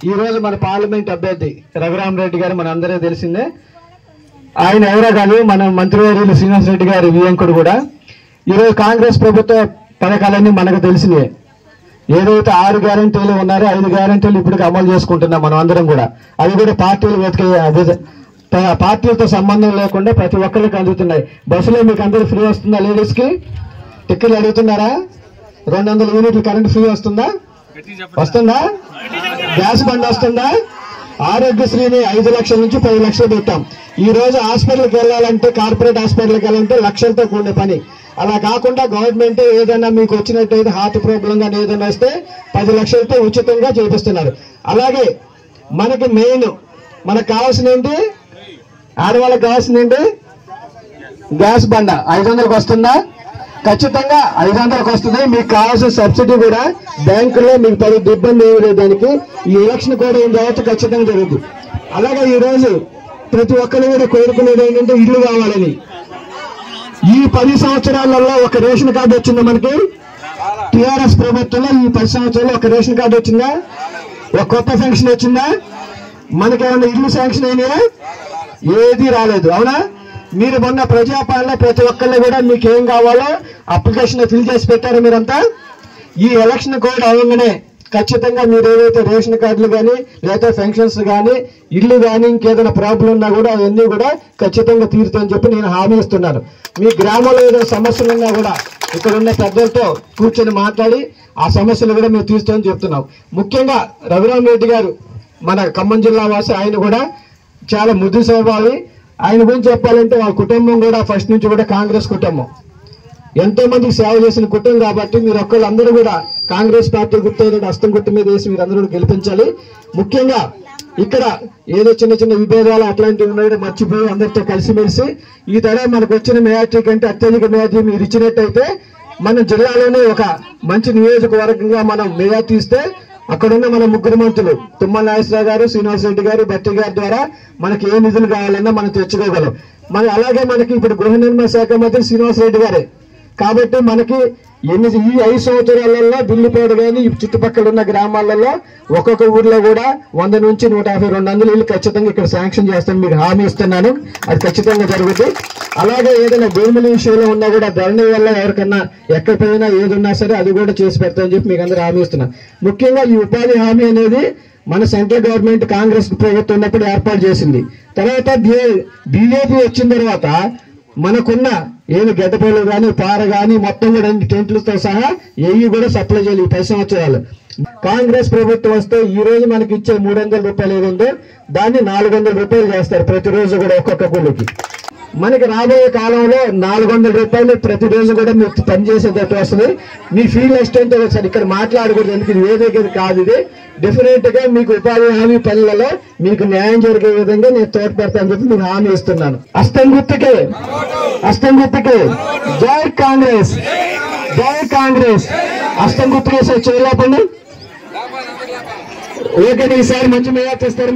ఈ రోజు మన పార్లమెంట్ అభ్యర్థి రఘురామరెడ్డి గారు మన అందరికీ తెలిసిందే. ఆయన ఎవరో కాదు, మన మంత్రివర్యులు శ్రీనివాస్ రెడ్డి గారి వియంకుడు కూడా. ఈరోజు కాంగ్రెస్ ప్రభుత్వ పథకాలన్నీ మనకు తెలిసినవే. ఏదైతే 6 గ్యారెంటీలు ఉన్నారో 5 గ్యారెంటీలు ఇప్పటికి అమలు చేసుకుంటున్నాం మనం అందరం కూడా. అవి కూడా పార్టీలతో సంబంధం లేకుండా ప్రతి ఒక్కరికి అందుతున్నాయి. బస్సులో మీకు అందరూ ఫ్రీ వస్తుందా? లేడీస్ కి టికెట్లు అడుగుతున్నారా? 200 యూనిట్లు కరెంట్ ఫ్రీ వస్తుందా? గ్యాస్ బండ్ వస్తుందా? ఆరోగ్యశ్రీని 5 లక్షల నుంచి 10 లక్షలు పెట్టాం. ఈ రోజు హాస్పిటల్కి వెళ్ళాలంటే, కార్పొరేట్ హాస్పిటల్కి వెళ్ళాలంటే లక్షలతో కూడిన పని. అలా కాకుండా గవర్నమెంట్ ఏదైనా మీకు వచ్చినట్టయితే హార్ట్ ప్రాబ్లం కానీ ఏదైనా వస్తే 10 లక్షలతో ఉచితంగా చేపిస్తున్నారు. అలాగే మనకి మెయిన్ మనకు కావాల్సిన ఏంటి, ఆడవాళ్ళకి కావాల్సింది ఏంటి? గ్యాస్ బండ 500కి వస్తుందా? ఖచ్చితంగా 500కి వస్తుంది. మీకు కావాల్సిన సబ్సిడీ కూడా బ్యాంకులో మీకు పది ఇబ్బంది ఏమి లేదు. దానికి ఈ ఎలక్షన్ కూడా ఏం తర్వాత ఖచ్చితంగా జరుగుతుంది. అలాగే ఈ రోజు ప్రతి ఒక్కరు కూడా కోరుకునేది ఏంటంటే ఇల్లు కావాలని. ఈ 10 సంవత్సరాలలో ఒక రేషన్ కార్డు వచ్చిందా మనకి? టిఆర్ఎస్ ప్రభుత్వంలో ఈ 10 సంవత్సరాల్లో ఒక రేషన్ కార్డు వచ్చిందా? ఒక కొత్త శాంక్షన్ వచ్చిందా? మనకేమన్నా ఇల్లు శాంక్షన్ అయినాయా? ఏది రాలేదు. అవునా? మీరు మొన్న ప్రజాపాలన ప్రతి ఒక్కళ్ళు కూడా మీకు ఏం కావాలో అప్లికేషన్ ఫిల్ చేసి పెట్టారు మీరంతా. ఈ ఎలక్షన్ కోడ్ అవగానే ఖచ్చితంగా మీరు ఏదైతే రేషన్ కార్డులు కానీ లేదా పెన్షన్స్ కానీ ఇల్లు కానీ ఇంకేదైనా ప్రాబ్లం ఉన్నా కూడా అవన్నీ కూడా ఖచ్చితంగా తీరుతాయని చెప్పి నేను హామీ ఇస్తున్నాను. మీ గ్రామంలో ఏదైనా సమస్యలు ఉన్నా కూడా ఇక్కడ ఉన్న పెద్దలతో కూర్చొని మాట్లాడి ఆ సమస్యలు కూడా మేము తీరుతామని చెప్తున్నాం. ముఖ్యంగా రఘురామరెడ్డి గారు మన ఖమ్మం జిల్లా వాసి. ఆయన కూడా చాలా ముద్దు స్వభావి. ఆయన గురించి చెప్పాలంటే వాళ్ళ కుటుంబం కూడా ఫస్ట్ నుంచి కూడా కాంగ్రెస్ కుటుంబం, ఎంతో మందికి సేవ చేసిన కుటుంబం. కాబట్టి మీరు ఒక్కళ్ళందరూ కూడా కాంగ్రెస్ పార్టీ గుర్తు హస్తం గుర్తు మీద వేసి మీరు అందరూ గెలిపించాలి. ముఖ్యంగా ఇక్కడ ఏదో చిన్న చిన్న విభేదాలు అట్లాంటివి ఉన్నాయి, మర్చిపోయి అందరితో కలిసిమెలిసి ఈ తరం మనకు వచ్చిన మెజార్టీ కంటే అత్యధిక మెజార్టీ మీరు ఇచ్చినట్టయితే మన జిల్లాలోనే ఒక మంచి నియోజకవర్గంగా మనం మెజార్టీ ఇస్తే అక్కడున్న మన ముగ్గురు మంత్రులు తుమ్మల నాగేశ్వరరావు గారు, శ్రీనివాస్ రెడ్డి గారు, భట్టి గారి ద్వారా మనకి ఏ నిధులు కావాలన్నా మనం తెచ్చుకోగలం. అలాగే మనకి ఇప్పుడు గృహ నిర్మాణ శాఖ మంత్రి శ్రీనివాస్ రెడ్డి గారే. కాబట్టి మనకి ఈ 5 సంవత్సరాలలో దిల్లీపేట కానీ చుట్టుపక్కల ఉన్న గ్రామాలలో ఒక్కొక్క ఊర్లో కూడా 100 నుంచి 150, 200 ఇల్లు ఖచ్చితంగా ఇక్కడ శాంక్షన్ చేస్తాను, మీకు హామీ ఇస్తున్నాను. అది ఖచ్చితంగా జరుగుతుంది. అలాగే ఏదైనా భూముల విషయంలో ఉన్నా కూడా ధరణి వల్ల ఎవరికన్నా ఎక్కడిపోయినా ఏది ఉన్నా సరే అది కూడా చేసి పెడతామని చెప్పి మీకు అందరూ హామీ ఇస్తున్నాను. ముఖ్యంగా ఈ ఉపాధి హామీ అనేది మన సెంట్రల్ గవర్నమెంట్ కాంగ్రెస్ ప్రభుత్వం ఉన్నప్పుడు ఏర్పాటు చేసింది. తర్వాత బీజేపీ వచ్చిన తర్వాత మనకున్న ఏమి గడ్డపల్లి కానీ పార కానీ మొత్తం కూడా టెంట్లతో సహా ఏవి కూడా సప్లై చేయాలి. ఈ 10 సంవత్సరాలు కాంగ్రెస్ ప్రభుత్వం వస్తే ఈ రోజు మనకి ఇచ్చే 300 రూపాయలు ఏది ఉందో దాన్ని 400 రూపాయలు చేస్తారు ప్రతిరోజు కూడా ఒక్కొక్క కూలికి. మనకి రాబోయే కాలంలో 400 రూపాయలు ప్రతిరోజు కూడా మీరు పనిచేసేటట్టు వస్తుంది. మీ ఫీల్డ్ అసిస్టెంట్ ఒకసారి ఇక్కడ మాట్లాడకూడదు, ఎందుకు ఇది వేదిక కాదు. ఇది డెఫినెట్ గా మీకు ఉపాధి హామీ పనులలో మీకు న్యాయం జరిగే విధంగా నేను తోడ్పడతానని చెప్పి మీకు హామీ ఇస్తున్నాను. హస్తం గుర్తుకే జై కాంగ్రెస్, జై కాంగ్రెస్. హస్తం గుర్తుకే సార్ చేయలేపండి. ఓకే, ఈసారి మంచి మెజార్టీ ఇస్తారు.